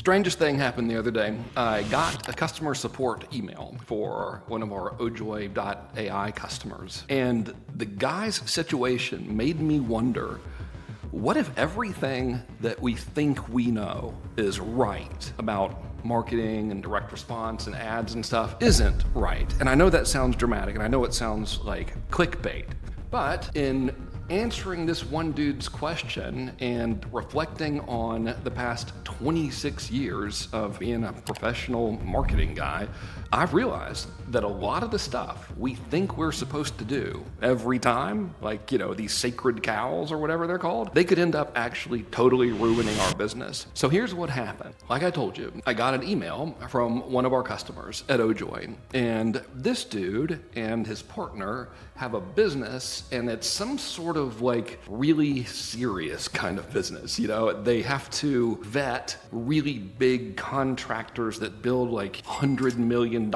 Strangest thing happened the other day. I got a customer support email for one of our Ojoy.ai customers, and the guy's situation made me wonder, what if everything that we think we know is right about marketing and direct response and ads and stuff isn't right? And I know that sounds dramatic, and I know it sounds like clickbait, but in answering this one dude's question and reflecting on the past 26 years of being a professional marketing guy, I've realized that a lot of the stuff we think we're supposed to do every time, like, these sacred cows or whatever they're called, they could end up actually totally ruining our business. So here's what happened. Like I told you, I got an email from one of our customers at Ojoy, and this dude and his partner have a business, and it's some sort of like really serious kind of business. They have to vet really big contractors that build like $100 million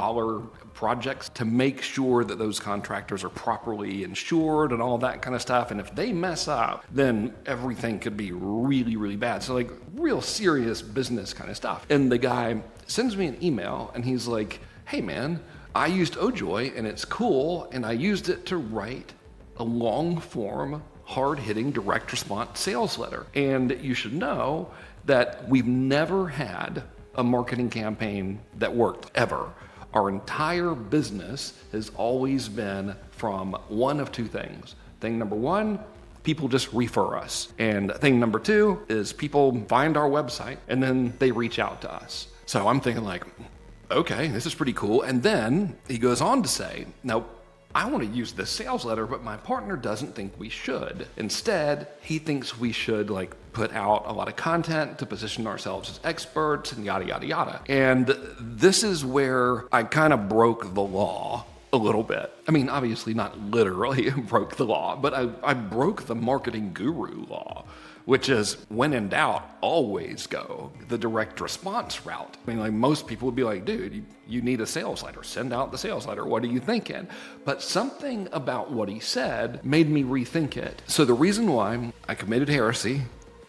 projects to make sure that those contractors are properly insured and all that kind of stuff. And if they mess up, then everything could be really, really bad. So like real serious business kind of stuff. And the guy sends me an email and he's like, hey man, I used Ojoy and it's cool, and I used it to write a long form, hard-hitting direct response sales letter. And you should know that we've never had a marketing campaign that worked, ever. Our entire business has always been from one of two things. Thing number one, people just refer us. And thing number two is people find our website and then they reach out to us. So I'm thinking like, okay, this is pretty cool. And then he goes on to say, now, I want to use this sales letter, but my partner doesn't think we should. Instead, he thinks we should put out a lot of content to position ourselves as experts and yada, yada, yada. And this is where I kind of broke the law a little bit. I mean, obviously not literally broke the law, but I broke the marketing guru law, which is, when in doubt, always go the direct response route. I mean, most people would be like, dude, you need a sales letter. Send out the sales letter. What are you thinking? But something about what he said made me rethink it. So the reason why I committed heresy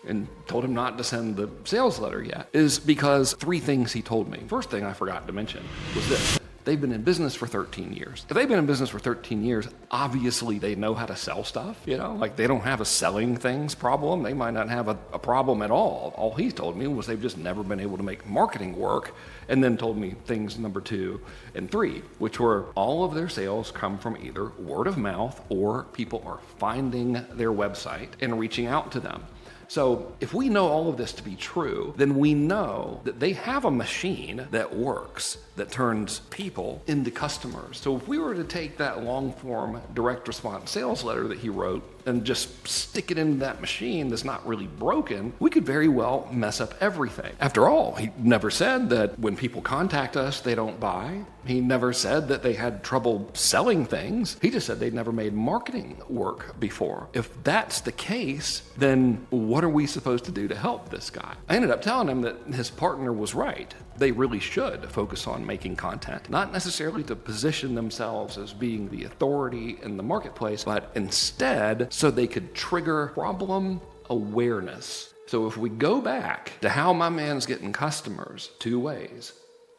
and told him not to send the sales letter yet is because three things he told me. First thing I forgot to mention was this. They've been in business for 13 years. If they've been in business for 13 years, obviously they know how to sell stuff, they don't have a selling things problem. They might not have a problem at all. All he told me was they've just never been able to make marketing work, and then told me things number 2 and 3, which were all of their sales come from either word of mouth or people are finding their website and reaching out to them. So if we know all of this to be true, then we know that they have a machine that works, that turns people into customers. So if we were to take that long form direct response sales letter that he wrote and just stick it into that machine that's not really broken, we could very well mess up everything. After all, he never said that when people contact us, they don't buy. He never said that they had trouble selling things. He just said they'd never made marketing work before. If that's the case, then what are we supposed to do to help this guy? I ended up telling him that his partner was right. They really should focus on making content, not necessarily to position themselves as being the authority in the marketplace, but instead so they could trigger problem awareness. So if we go back to how my man's getting customers, 2 ways: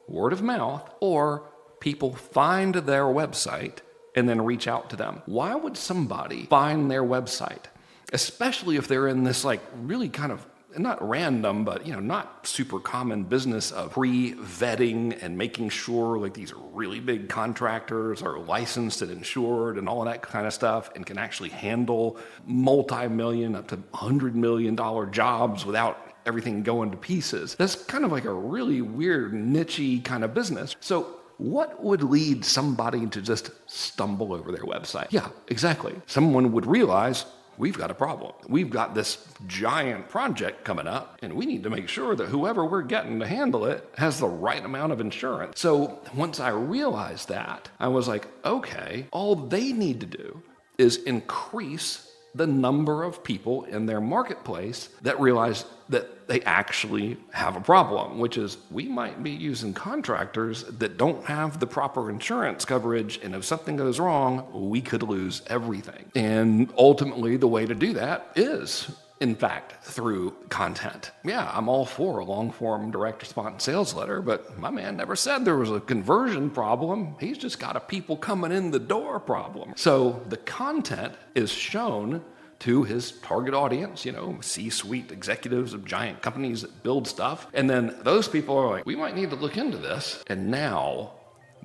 word of mouth, or people find their website and then reach out to them. Why would somebody find their website? Especially if they're in this really kind of not random, but not super common business of pre-vetting and making sure these really big contractors are licensed and insured and all of that kind of stuff and can actually handle multi-million up to $100 million jobs without everything going to pieces. That's kind of like a really weird, niche-y kind of business. So what would lead somebody to just stumble over their website? Yeah, exactly. Someone would realize, we've got a problem. We've got this giant project coming up, and we need to make sure that whoever we're getting to handle it has the right amount of insurance. So once I realized that, I was like, okay, all they need to do is increase the number of people in their marketplace that realize that they actually have a problem, which is we might be using contractors that don't have the proper insurance coverage, and if something goes wrong, we could lose everything. And ultimately, the way to do that is In fact, through content. Yeah, I'm all for a long-form direct response sales letter, but my man never said there was a conversion problem. He's just got a people coming in the door problem. So the content is shown to his target audience, C-suite executives of giant companies that build stuff. And then those people are like, we might need to look into this. And now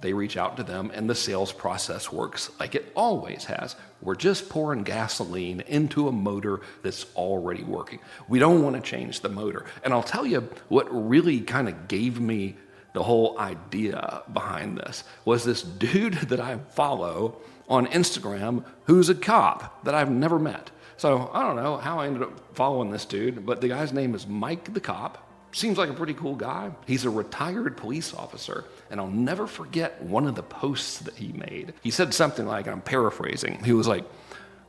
they reach out to them, and the sales process works like it always has. We're just pouring gasoline into a motor that's already working. We don't want to change the motor. And I'll tell you what really kind of gave me the whole idea behind this was this dude that I follow on Instagram who's a cop that I've never met. So I don't know how I ended up following this dude, but the guy's name is Mike the Cop. Seems like a pretty cool guy. He's a retired police officer, and I'll never forget one of the posts that he made. He said something like, and I'm paraphrasing, he was like,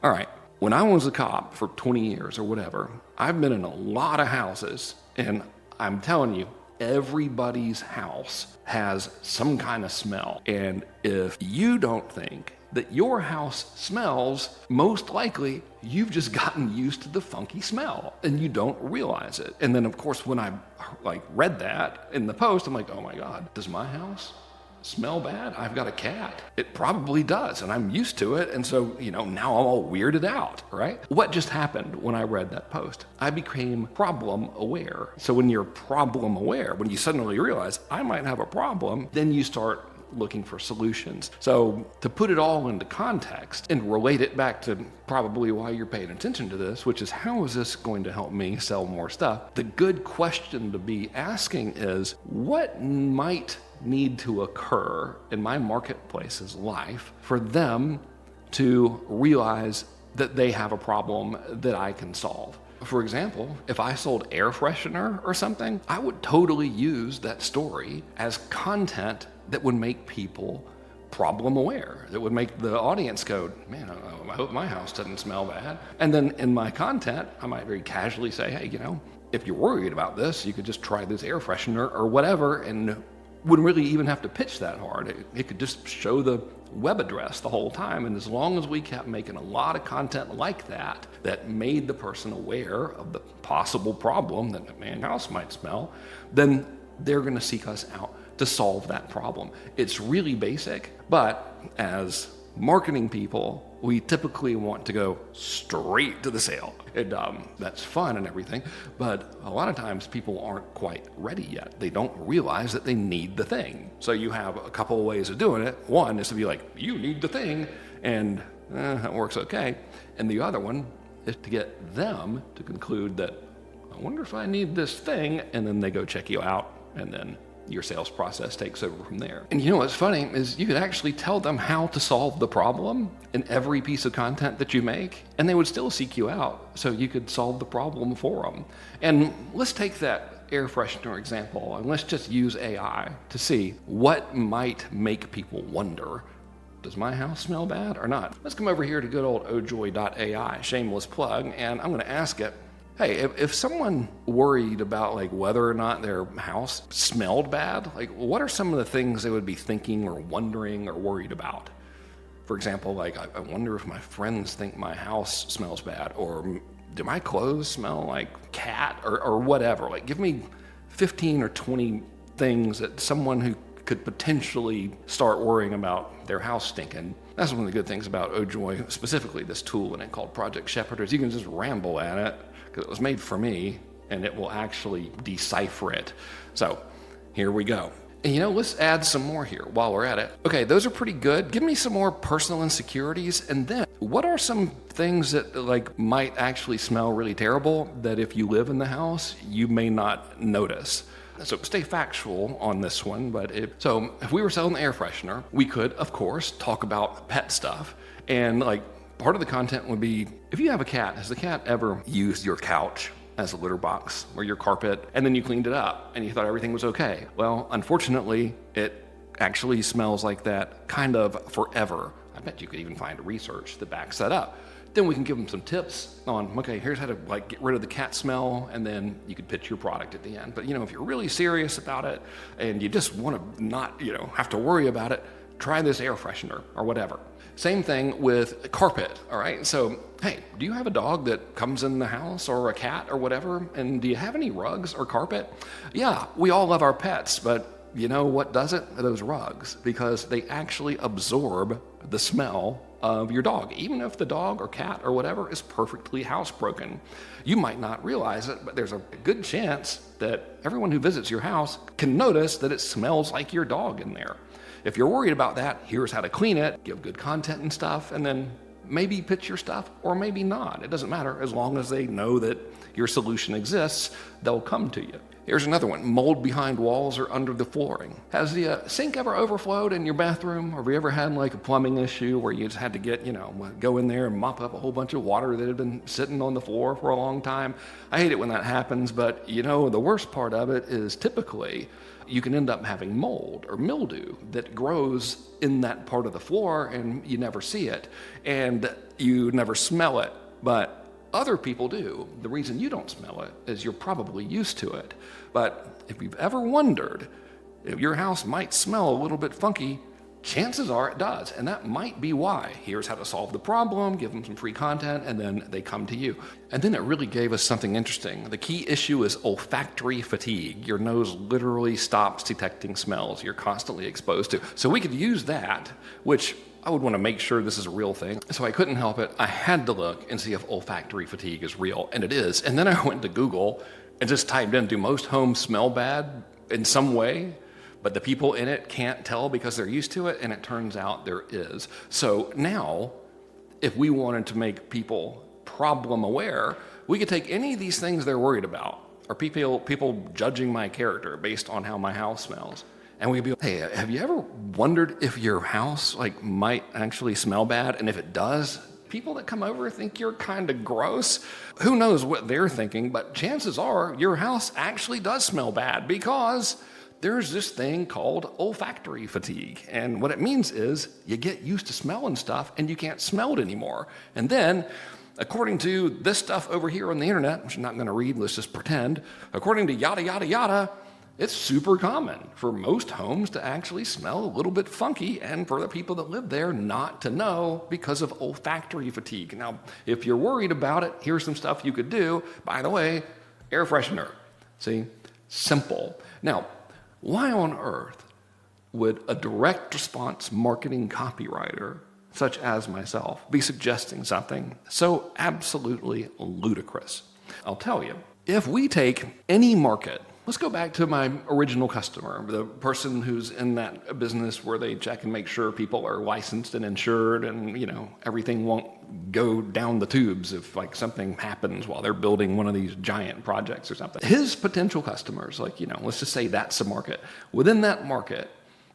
all right, when I was a cop for 20 years or whatever, I've been in a lot of houses, and I'm telling you, everybody's house has some kind of smell. And if you don't think that your house smells, most likely you've just gotten used to the funky smell and you don't realize it. And then of course, when I read that in the post, I'm like, oh my God, does my house smell bad? I've got a cat. It probably does, and I'm used to it. And so, now I'm all weirded out, right? What just happened when I read that post? I became problem aware. So when you're problem aware, when you suddenly realize I might have a problem, then you start looking for solutions. So to put it all into context and relate it back to probably why you're paying attention to this, which is how is this going to help me sell more stuff? The good question to be asking is, what might need to occur in my marketplace's life for them to realize that they have a problem that I can solve? For example, if I sold air freshener or something, I would totally use that story as content that would make people problem aware, that would make the audience go, man, I hope my house doesn't smell bad. And then in my content, I might very casually say, hey, if you're worried about this, you could just try this air freshener or whatever, and wouldn't really even have to pitch that hard. It could just show the web address the whole time. And as long as we kept making a lot of content like that, that made the person aware of the possible problem that man's house might smell, then they're going to seek us out to solve that problem. It's really basic, but as marketing people, we typically want to go straight to the sale. That's fun and everything, but a lot of times people aren't quite ready yet. They don't realize that they need the thing. So you have a couple of ways of doing it. One is to be like, you need the thing, and that works okay. And the other one is to get them to conclude that, I wonder if I need this thing, and then they go check you out, and then your sales process takes over from there. And what's funny is you could actually tell them how to solve the problem in every piece of content that you make, and they would still seek you out so you could solve the problem for them. And let's take that air freshener example, and let's just use AI to see what might make people wonder, does my house smell bad or not? Let's come over here to good old ojoy.ai, shameless plug, and I'm going to ask it, hey, if someone worried about whether or not their house smelled bad, what are some of the things they would be thinking or wondering or worried about? For example, I wonder if my friends think my house smells bad, or do my clothes smell like cat or whatever? Give me 15 or 20 things that someone who could potentially start worrying about their house stinking. That's one of the good things about Ojoy, specifically this tool in it called Project Shepherd, is you can just ramble at it, because it was made for me, and it will actually decipher it. So here we go. And let's add some more here while we're at it. Okay, those are pretty good. Give me some more personal insecurities, and then what are some things that might actually smell really terrible that if you live in the house, you may not notice? So stay factual on this one, but if we were selling the air freshener, we could, of course, talk about pet stuff, and part of the content would be, if you have a cat, has the cat ever used your couch as a litter box or your carpet, and then you cleaned it up and you thought everything was okay? Well, unfortunately, it actually smells like that kind of forever. I bet you could even find research that backs that up. Then we can give them some tips on, okay, here's how to get rid of the cat smell, and then you could pitch your product at the end. But if you're really serious about it and you just want to not have to worry about it, try this air freshener or whatever. Same thing with carpet, all right? So, hey, do you have a dog that comes in the house or a cat or whatever? And do you have any rugs or carpet? Yeah, we all love our pets, but you know what does it? Those rugs, because they actually absorb the smell of your dog, even if the dog or cat or whatever is perfectly housebroken. You might not realize it, but there's a good chance that everyone who visits your house can notice that it smells like your dog in there. If you're worried about that, here's how to clean it, give good content and stuff, and then maybe pitch your stuff or maybe not. It doesn't matter. As long as they know that your solution exists, they'll come to you. Here's another one, mold behind walls or under the flooring. Has the sink ever overflowed in your bathroom? Or have you ever had like a plumbing issue where you just had to get, go in there and mop up a whole bunch of water that had been sitting on the floor for a long time? I hate it when that happens, but the worst part of it is typically you can end up having mold or mildew that grows in that part of the floor and you never see it and you never smell it, but other people do. The reason you don't smell it is you're probably used to it. But if you've ever wondered if your house might smell a little bit funky, chances are it does, and that might be why. Here's how to solve the problem, give them some free content, and then they come to you. And then it really gave us something interesting. The key issue is olfactory fatigue. Your nose literally stops detecting smells you're constantly exposed to. So we could use that, which I would want to make sure this is a real thing. So I couldn't help it. I had to look and see if olfactory fatigue is real, and it is. And then I went to Google and just typed in, do most homes smell bad in some way? But the people in it can't tell because they're used to it, and it turns out there is. So now, if we wanted to make people problem aware, we could take any of these things they're worried about, or people judging my character based on how my house smells, and we'd be like, hey, have you ever wondered if your house might actually smell bad? And if it does, people that come over think you're kind of gross. Who knows what they're thinking, but chances are your house actually does smell bad because there's this thing called olfactory fatigue. And what it means is you get used to smelling stuff and you can't smell it anymore. And then, according to this stuff over here on the internet, which I'm not going to read, let's just pretend, according to yada, yada, yada, it's super common for most homes to actually smell a little bit funky and for the people that live there not to know because of olfactory fatigue. Now, if you're worried about it, here's some stuff you could do. By the way, air freshener. See? Simple. Now, why on earth would a direct response marketing copywriter, such as myself, be suggesting something so absolutely ludicrous? I'll tell you. If we take any market, let's go back to my original customer, the person who's in that business where they check and make sure people are licensed and insured and, everything won't go down the tubes if something happens while they're building one of these giant projects or something. His potential customers, let's just say that's a market. Within that market,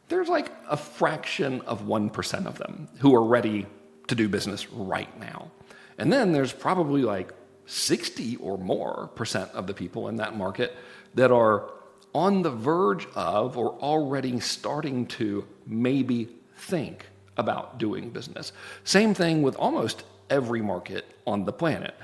there's a fraction of 1% of them who are ready to do business right now. And then there's probably 60 or more percent of the people in that market that are on the verge of or already starting to maybe think about doing business. Same thing with almost every market on the planet.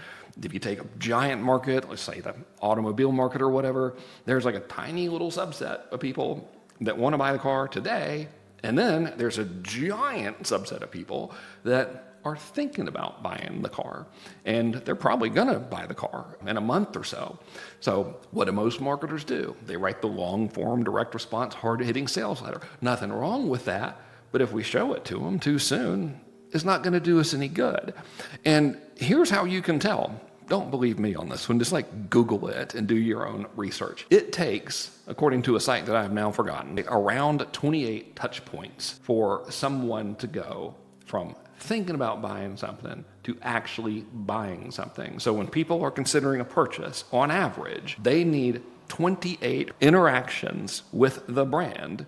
If you take a giant market, let's say the automobile market or whatever, there's a tiny little subset of people that want to buy the car today, and then there's a giant subset of people that are thinking about buying the car, and they're probably gonna buy the car in a month or so. So what do most marketers do? They write the long form, direct response, hard-hitting sales letter. Nothing wrong with that, but if we show it to them too soon, it's not gonna do us any good. And here's how you can tell. Don't believe me on this one, just Google it and do your own research. It takes, according to a site that I've now forgotten, around 28 touch points for someone to go from thinking about buying something to actually buying something. So when people are considering a purchase, on average, they need 28 interactions with the brand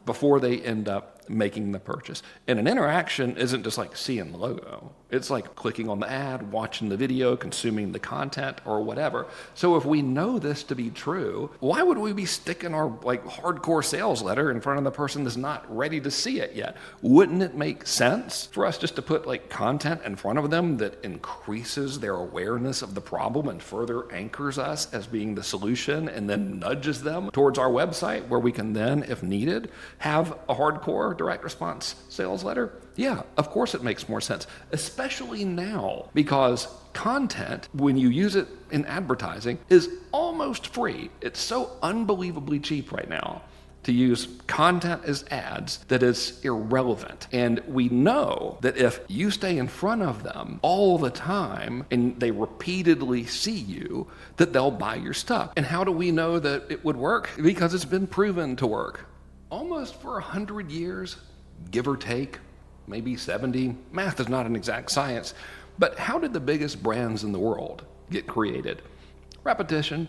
before they end up making the purchase. And an interaction isn't just seeing the logo. It's clicking on the ad, watching the video, consuming the content, or whatever. So if we know this to be true, why would we be sticking our hardcore sales letter in front of the person that's not ready to see it yet? Wouldn't it make sense for us just to put content in front of them that increases their awareness of the problem and further anchors us as being the solution and then nudges them towards our website where we can then, if needed, have a hardcore direct response sales letter? Yeah, of course it makes more sense, especially now, because content, when you use it in advertising, is almost free. It's so unbelievably cheap right now to use content as ads that is irrelevant. And we know that if you stay in front of them all the time and they repeatedly see you, that they'll buy your stuff. And how do we know that it would work? Because it's been proven to work. Almost for 100 years, give or take, maybe 70. Math is not an exact science. But how did the biggest brands in the world get created? Repetition.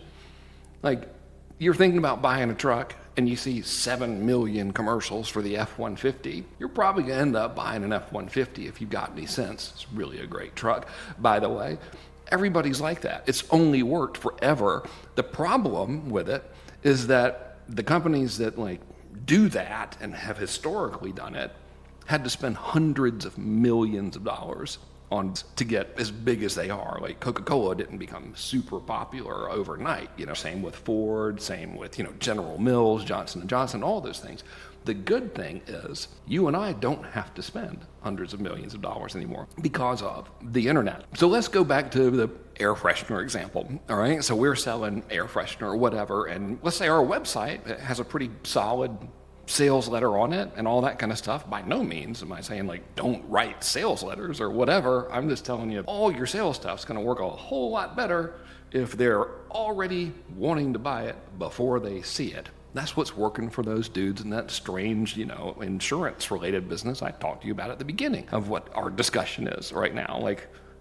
Like, you're thinking about buying a truck and you see 7 million commercials for the F-150, you're probably going to end up buying an F-150 if you've got any sense. It's really a great truck, by the way. Everybody's like that. It's only worked forever. The problem with it is that the companies that do that and have historically done it had to spend hundreds of millions of dollars to get as big as they are. Like Coca-Cola didn't become super popular overnight, same with Ford, same with, General Mills, Johnson & Johnson, all those things. The good thing is you and I don't have to spend hundreds of millions of dollars anymore because of the internet. So let's go back to the air freshener example, all right? So we're selling air freshener or whatever, and let's say our website has a pretty solid sales letter on it and all that kind of stuff. By no means am I saying don't write sales letters or whatever. I'm just telling you all your sales stuff's going to work a whole lot better if they're already wanting to buy it before they see it. That's what's working for those dudes in that strange, insurance related business I talked to you about at the beginning of what our discussion is right now.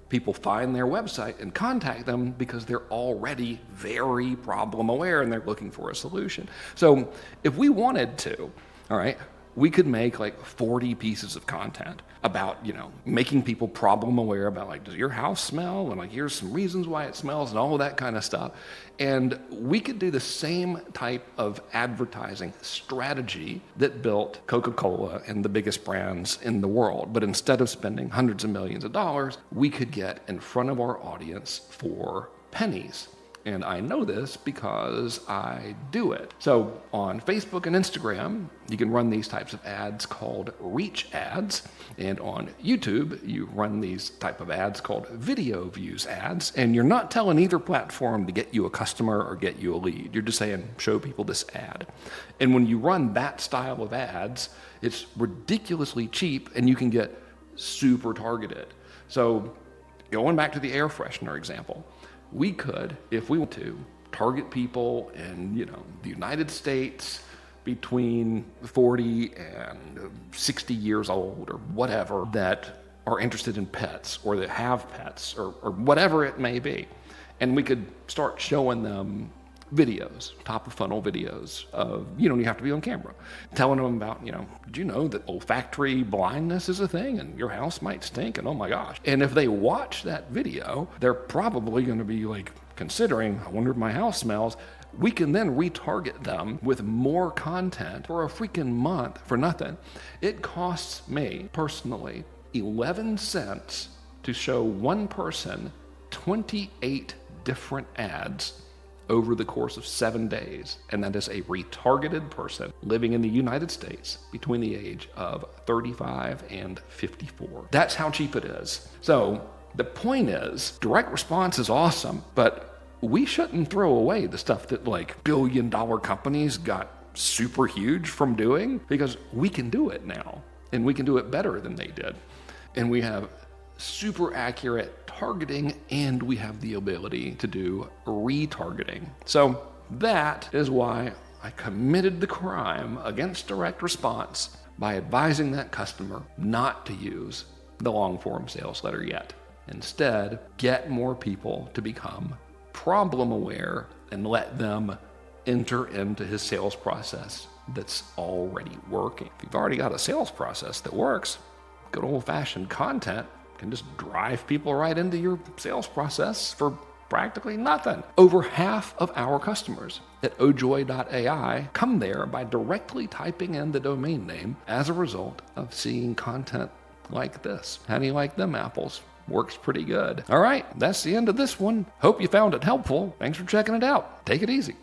People find their website and contact them because they're already very problem aware and they're looking for a solution. So if we wanted to, all right, we could make 40 pieces of content about, making people problem aware about does your house smell? And here's some reasons why it smells and all of that kind of stuff. And we could do the same type of advertising strategy that built Coca-Cola and the biggest brands in the world. But instead of spending hundreds of millions of dollars, we could get in front of our audience for pennies. And I know this because I do it. So on Facebook and Instagram, you can run these types of ads called reach ads. And on YouTube, you run these type of ads called video views ads. And you're not telling either platform to get you a customer or get you a lead. You're just saying, show people this ad. And when you run that style of ads, it's ridiculously cheap and you can get super targeted. So going back to the air freshener example, we could, if we want to, target people in, the United States between 40 and 60 years old or whatever that are interested in pets or that have pets or whatever it may be. And we could start showing them videos, top of funnel videos of, you don't even have to be on camera, telling them about, did you know that olfactory blindness is a thing and your house might stink and oh my gosh. And if they watch that video, they're probably going to be considering, I wonder if my house smells. We can then retarget them with more content for a freaking month for nothing. It costs me personally 11 cents to show one person 28 different ads over the course of 7 days, and that is a retargeted person living in the United States between the age of 35 and 54. That's how cheap it is. So the point is, direct response is awesome, but we shouldn't throw away the stuff that billion-dollar companies got super huge from doing, because we can do it now, and we can do it better than they did. And we have super accurate targeting, and we have the ability to do retargeting. So that is why I committed the crime against direct response by advising that customer not to use the long form sales letter yet. Instead, get more people to become problem aware and let them enter into his sales process that's already working. If you've already got a sales process that works, good old-fashioned content can just drive people right into your sales process for practically nothing. Over half of our customers at ojoy.ai come there by directly typing in the domain name as a result of seeing content like this. How do you like them apples? Works pretty good. All right, that's the end of this one. Hope you found it helpful. Thanks for checking it out. Take it easy.